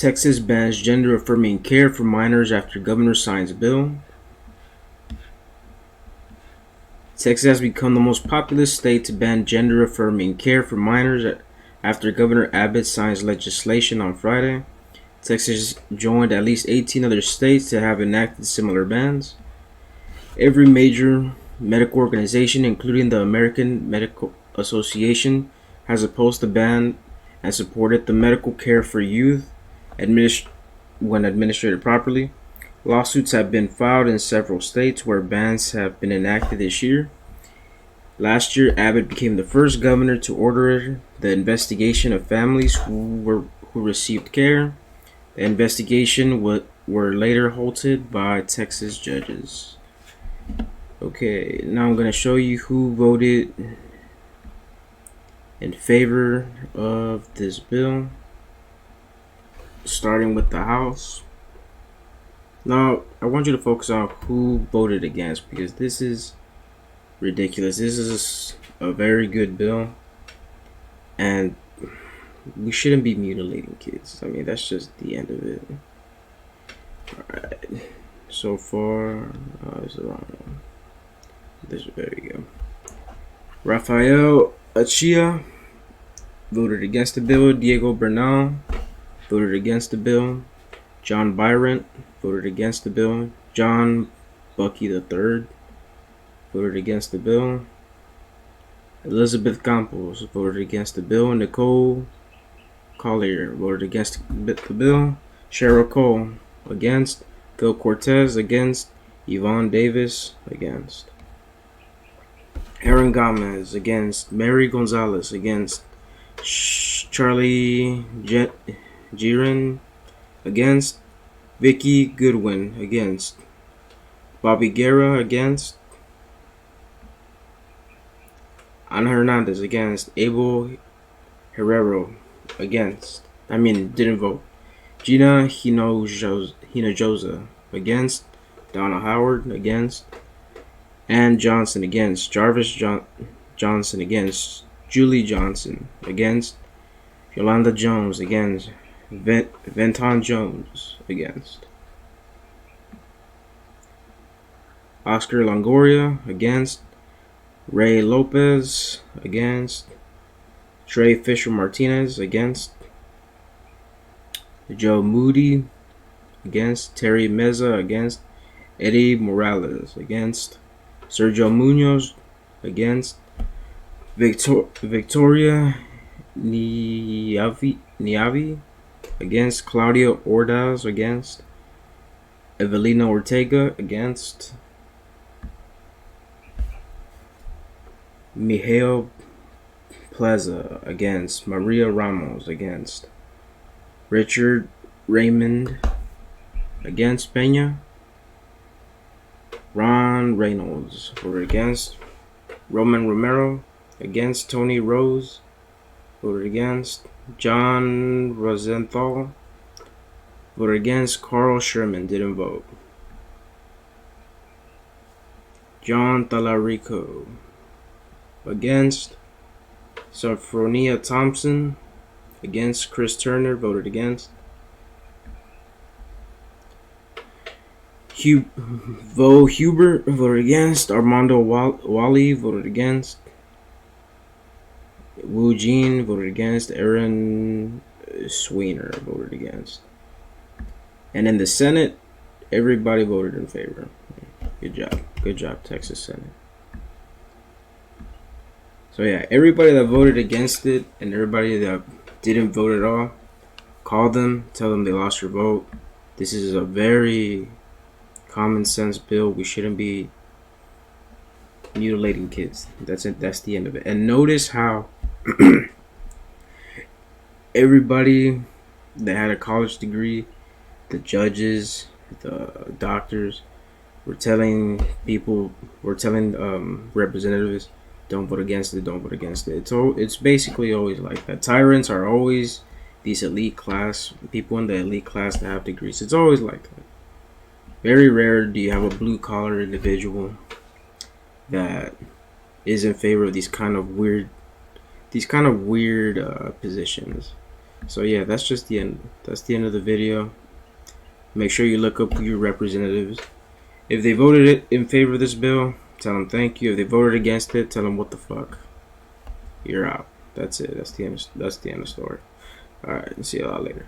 Texas bans gender-affirming care for minors after governor signs bill. Texas has become the most populous state to ban gender-affirming care for minors after Governor Abbott signs legislation on Friday. Texas joined at least 18 other states that have enacted similar bans. Every major medical organization, including the American Medical Association, has opposed the ban and supported the medical care for youth when administered properly. Lawsuits have been filed in several states where bans have been enacted this year. Last year, Abbott became the first governor to order the investigation of families who received care. The investigation were later halted by Texas judges. Okay, now I'm going to show you who voted in favor of this bill, starting with the House. Now, I want you to focus on who voted against, because this is ridiculous. This is a very good bill, and we shouldn't be mutilating kids. I mean, that's just the end of it. Alright, so far, it's the wrong one. There we go. Rafael Achia voted against the bill. Diego Bernal voted against the bill. John Byron voted against the bill. John Bucky III voted against the bill. Elizabeth Campos voted against the bill. Nicole Collier voted against the bill. Cheryl Cole against. Phil Cortez against. Yvonne Davis against. Aaron Gomez against. Mary Gonzalez against. Charlie Giron against. Vicky Goodwin against. Bobby Guerra against. Ana Hernandez against. Abel Herrero against. Didn't vote. Gina Hinojosa against. Donna Howard against. Ann Johnson against. Jarvis Johnson against. Julie Johnson against. Yolanda Jones against. Venton Jones against. Oscar Longoria against. Ray Lopez against. Trey Fisher Martinez against. Joe Moody against. Terry Meza against. Eddie Morales against. Sergio Munoz against. Victoria Niavi against. Claudia Ordaz against. Evelina Ortega against. Mijail Plaza against. Maria Ramos against. Richard Raymond against. Peña. Ron Reynolds voted against. Roman Romero against. Tony Rose voted against. John Rosenthal voted against. Carl Sherman didn't vote. John Talarico against. Sophronia Thompson against. Chris Turner voted against. Vo Hubert voted against. Armando Wally voted against. Wu Jean voted against. Aaron Sweener voted against. And in the Senate, everybody voted in favor. Good job. Good job, Texas Senate. So yeah, everybody that voted against it and everybody that didn't vote at all, call them, tell them they lost your vote. This is a very common sense bill. We shouldn't be mutilating kids. That's it. That's the end of it. And notice how everybody that had a college degree, the judges, the doctors, were telling representatives, don't vote against it, don't vote against it. It's basically always like that. Tyrants are always these elite class, people in the elite class that have degrees. It's always like that. Very rare do you have a blue collar individual that is in favor of these kind of weird positions. So yeah, that's just the end. That's the end of the video. Make sure you look up your representatives. If they voted it in favor of this bill, tell them thank you. If they voted against it, tell them what the fuck. You're out. That's it. That's the end. That's the end of the story. All right. See y'all later.